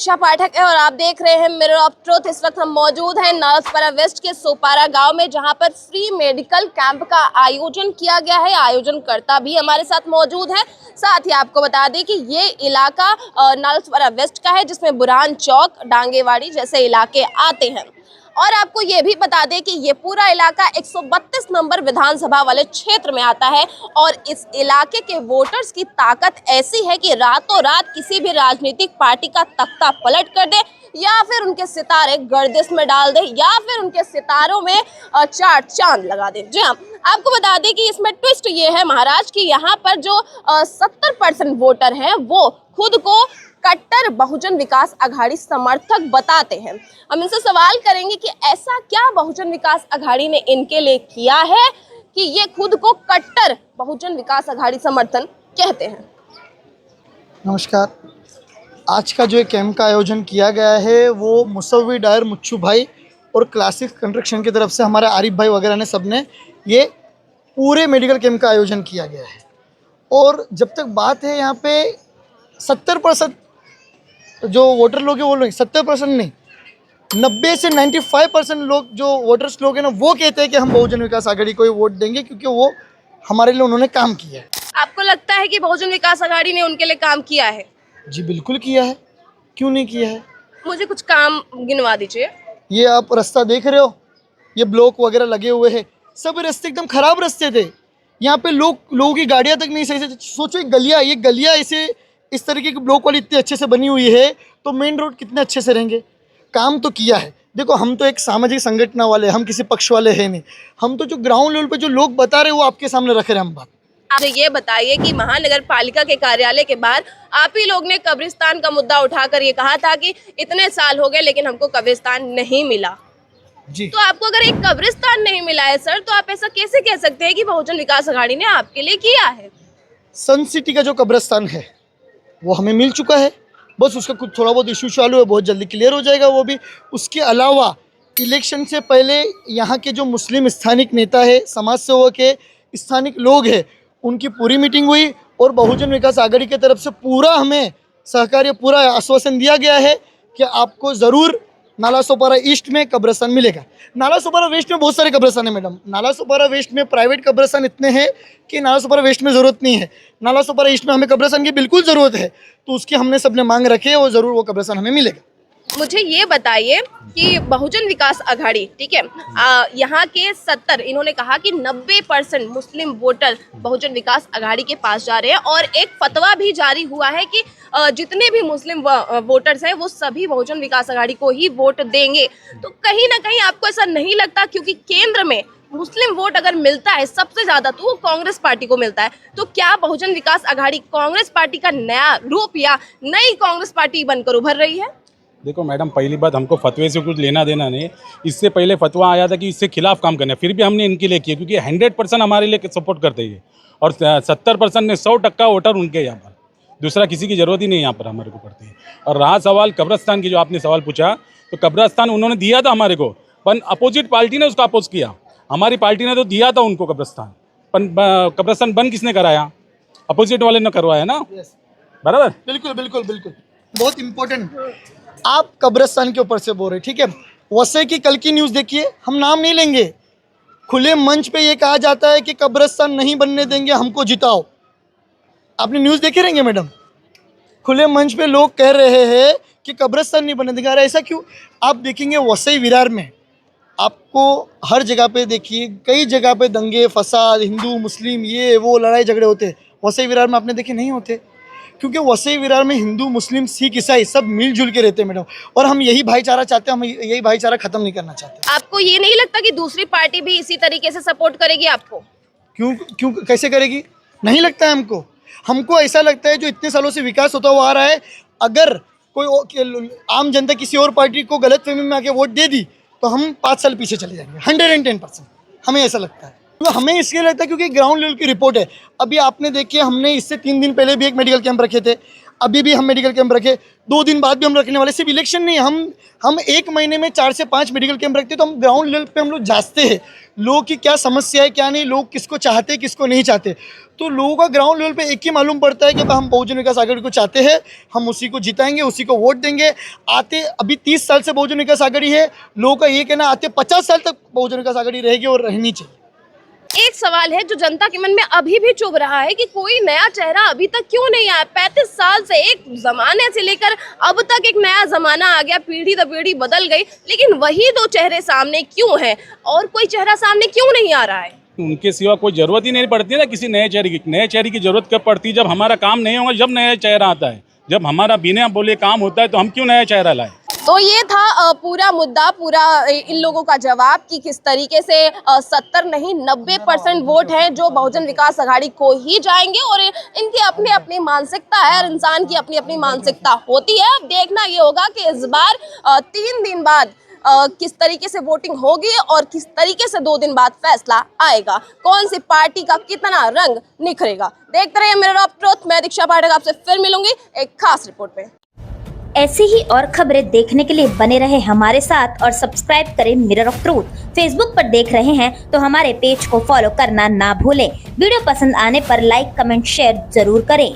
दीक्षा पाठक है और आप देख रहे हैं मिरर ऑफ ट्रुथ। इस वक्त हम मौजूद हैं नालसपारा वेस्ट के सोपारा गांव में, जहां पर फ्री मेडिकल कैंप का आयोजन किया गया है। आयोजनकर्ता भी हमारे साथ मौजूद हैं। साथ ही आपको बता दें कि ये इलाका नालसपारा वेस्ट का है, जिसमें बुरहान चौक, डांगेवाड़ी जैसे इलाके आते हैं। और आपको ये भी बता दें कि ये पूरा इलाका 132 नंबर विधानसभा वाले क्षेत्र में आता है और इस इलाके के वोटर्स की ताकत ऐसी है कि रातों रात किसी भी राजनीतिक पार्टी का तख्ता पलट कर दे, या फिर उनके सितारे गर्दिश में डाल दे, या फिर उनके सितारों में चार चांद लगा दे। जी हाँ, आपको बता दें कि इसमें ट्विस्ट ये है महाराज कि यहाँ पर जो 70% वोटर हैं वो खुद को कट्टर बहुजन विकास अघाड़ी समर्थक बताते हैं। हम इनसे सवाल करेंगे कि ऐसा क्या बहुजन विकास अघाड़ी ने इनके लिए किया है कि ये खुद को कट्टर बहुजन विकास अघाड़ी समर्थन कहते हैं। नमस्कार। आज का जो कैंप का आयोजन किया गया है वो मुसव्वी डायर मुच्छू भाई और क्लासिक कंस्ट्रक्शन की तरफ से हमारे आरिफ भाई वगैरह ने सबने ये पूरे मेडिकल कैंप का आयोजन किया गया है। और जब तक बात है यहाँ पे 70% जो वोटर लोग हैं वो लोग 70% नहीं, 90 से 95% लोग जो वोटर्स लोग हैं ना वो कहते हैं कि हम बहुजन विकास आघाड़ी को ही वोट देंगे, क्योंकि वो हमारे लिए उन्होंने काम किया है। आपको लगता है कि बहुजन विकास अघाड़ी ने उनके लिए काम किया है? जी बिल्कुल किया है, क्यों नहीं किया है। मुझे कुछ काम गिनवा दीजिए। ये आप रास्ता देख रहे हो, ये ब्लॉक वगैरह लगे हुए हैं, सब रास्ते एकदम खराब रास्ते थे। यहाँ पे लोगों की गाड़ियाँ तक नहीं सही से, सोचो ये गलियाँ ऐसे इस तरीके की ब्लॉक वाली इतने अच्छे से बनी हुई है तो मेन रोड कितने अच्छे से रहेंगे। काम तो किया है। देखो, हम तो एक सामाजिक संगठन वाले, हम किसी पक्ष वाले हैं नहीं, हम तो जो ग्राउंड लेवल पे जो लोग बता रहे हैं वो आपके सामने रख रहे हैं हम बात। आप ये बताइए कि महानगर पालिका के कार्यालय के बाहर आप ही लोग ने कब्रिस्तान का मुद्दा उठाकर ये कहा था कि इतने साल हो गए लेकिन हमको कब्रिस्तान नहीं मिला जी। तो आपको अगर एक कब्रिस्तान नहीं मिला है सर, तो आप ऐसा कैसे कह सकते हैं कि बहुजन विकास अघाड़ी ने आपके लिए किया है? सन सिटी का जो कब्रिस्तान है वो हमें मिल चुका है, बस उसका कुछ थोड़ा बहुत इशू चालू है, बहुत जल्दी क्लियर हो जाएगा वो भी। उसके अलावा इलेक्शन से पहले यहाँ के जो मुस्लिम स्थानिक नेता है, समाज सेवक है, स्थानिक लोग हैं, उनकी पूरी मीटिंग हुई और बहुजन विकास आघाड़ी की तरफ से पूरा हमें सहकार्य, पूरा आश्वासन दिया गया है कि आपको ज़रूर नालासोपारा ईस्ट में कब्रिस्तान मिलेगा। नालासोपारा वेस्ट में बहुत सारे कब्रिस्तान है मैडम। नालासोपारा वेस्ट में प्राइवेट कब्रिस्तान इतने हैं कि नालासोपारा वेस्ट में ज़रूरत नहीं है। नालासोपारा ईस्ट में हमें कब्रिस्तान की बिल्कुल ज़रूरत है, तो उसकी हमने सबने मांग रखी है और ज़रूर वो कब्रिस्तान हमें मिलेगा। मुझे ये बताइए कि बहुजन विकास अघाड़ी, ठीक है, यहाँ के 70, इन्होंने कहा कि 90% मुस्लिम वोटर बहुजन विकास अघाड़ी के पास जा रहे हैं और एक फतवा भी जारी हुआ है कि जितने भी मुस्लिम वोटर्स हैं वो सभी बहुजन विकास अघाड़ी को ही वोट देंगे। तो कहीं ना कहीं आपको ऐसा नहीं लगता, क्योंकि केंद्र में मुस्लिम वोट अगर मिलता है सबसे ज्यादा तो वो कांग्रेस पार्टी को मिलता है, तो क्या बहुजन विकास अघाड़ी कांग्रेस पार्टी का नया रूप या नई कांग्रेस पार्टी बनकर उभर रही है? देखो मैडम, पहली बात, हमको फतवे से कुछ लेना देना नहीं। इससे पहले फतवा आया था कि इससे खिलाफ काम करना है, फिर भी हमने इनके लिए किया क्योंकि 100% हमारे लिए सपोर्ट करते हैं और 70% ने 100% वोटर उनके यहाँ पर, दूसरा किसी की ज़रूरत ही नहीं यहाँ पर हमारे को पड़ती है। और रहा सवाल कब्रिस्तान की, जो आपने सवाल पूछा, तो कब्रिस्तान उन्होंने दिया था हमारे को, पर अपोजिट पार्टी ने उसका अपोज किया। हमारी पार्टी ने तो दिया था उनको कब्रिस्तान, पर कब्रिस्तान बंद किसने कराया? अपोजिट वाले ने करवाया ना। बराबर। बिल्कुल बिल्कुल बिल्कुल, बहुत इंपॉर्टेंट। आप कब्रिस्तान के ऊपर से बोल रहे, ठीक है। वैसे की कल की न्यूज़ देखिए, हम नाम नहीं लेंगे, खुले मंच पे ये कहा जाता है कि कब्रिस्तान नहीं बनने देंगे, हमको जिताओ। आपने न्यूज़ देखे रहेंगे मैडम, खुले मंच पे लोग कह रहे हैं कि कब्रिस्तान नहीं बनने देंगे। अरे ऐसा क्यों? आप देखेंगे वसई विरार में आपको हर जगह पे देखिए, कई जगह पे दंगे फसाद, हिंदू मुस्लिम ये वो लड़ाई झगड़े होते हैं। वसई विरार में आपने देखे नहीं होते, क्योंकि वसई विरार में हिंदू मुस्लिम सिख ईसाई सब मिलजुल के रहते हैं मैडम। और हम यही भाईचारा चाहते हैं, हम यही भाईचारा खत्म नहीं करना चाहते। आपको ये नहीं लगता कि दूसरी पार्टी भी इसी तरीके से सपोर्ट करेगी आपको? क्यों कैसे करेगी? नहीं लगता है हमको। हमको ऐसा लगता है जो इतने सालों से विकास होता हुआ आ रहा है, अगर कोई आम जनता किसी और पार्टी को गलतफहमी में आके वोट दे दी तो हम 5 साल पीछे चले जाएंगे। 110% हमें ऐसा लगता है। तो हमें इसलिए लगता है क्योंकि ग्राउंड लेवल की रिपोर्ट है। अभी आपने देखिए, हमने इससे 3 दिन पहले भी एक मेडिकल कैंप रखे थे। अभी भी हम मेडिकल कैंप रखे, 2 दिन बाद भी हम रखने वाले। सिर्फ इलेक्शन नहीं, हम 1 महीने में 4 से 5 मेडिकल कैंप रखते हैं। तो हम ग्राउंड लेवल पे हम लोग जांचते हैं लोगों की क्या समस्या है, क्या नहीं, लोग किसको चाहते हैं, किसको नहीं चाहते। तो लोगों का ग्राउंड लेवल पे एक ही मालूम पड़ता है कि हम बहुजन विकास आघाड़ी को चाहते हैं, हम उसी को जिताएंगे, उसी को वोट देंगे। आते अभी 30 साल से बहुजन विकास आघाड़ी है, लोगों का ये कहना आते 50 साल तक बहुजन विकास आघाड़ी रहेगी और रहनी चाहिए। एक सवाल है जो जनता के मन में अभी भी चुभ रहा है कि कोई नया चेहरा अभी तक क्यों नहीं आया। 35 साल से एक जमाने से लेकर अब तक एक नया जमाना आ गया, पीढ़ी दर पीढ़ी बदल गई, लेकिन वही 2 चेहरे सामने क्यों हैं और कोई चेहरा सामने क्यों नहीं आ रहा है? उनके सिवा कोई जरूरत ही नहीं पड़ती है ना किसी नए चेहरे की। नए चेहरे की जरूरत कब पड़ती है? जब हमारा काम नहीं होगा, जब नया चेहरा आता है। जब हमारा बिना बोले काम होता है तो हम क्यों नया चेहरा लाए? तो ये था पूरा मुद्दा, पूरा इन लोगों का जवाब कि किस तरीके से 70 नहीं 90% वोट हैं जो बहुजन विकास आघाड़ी को ही जाएंगे और इनकी अपनी अपनी मानसिकता है, हर इंसान की अपनी अपनी मानसिकता होती है। अब देखना ये होगा कि इस बार 3 दिन बाद किस तरीके से वोटिंग होगी और किस तरीके से 2 दिन बाद फैसला आएगा, कौन सी पार्टी का कितना रंग निखरेगा। देखते रहिए मिरर ऑफ ट्रुथ। मैं दीक्षा पाठक आपसे फिर मिलूंगी एक खास रिपोर्ट पे। ऐसी ही और खबरें देखने के लिए बने रहे हमारे साथ और सब्सक्राइब करें मिरर ऑफ ट्रूथ। फेसबुक पर देख रहे हैं तो हमारे पेज को फॉलो करना ना भूलें। वीडियो पसंद आने पर लाइक, कमेंट, शेयर जरूर करें।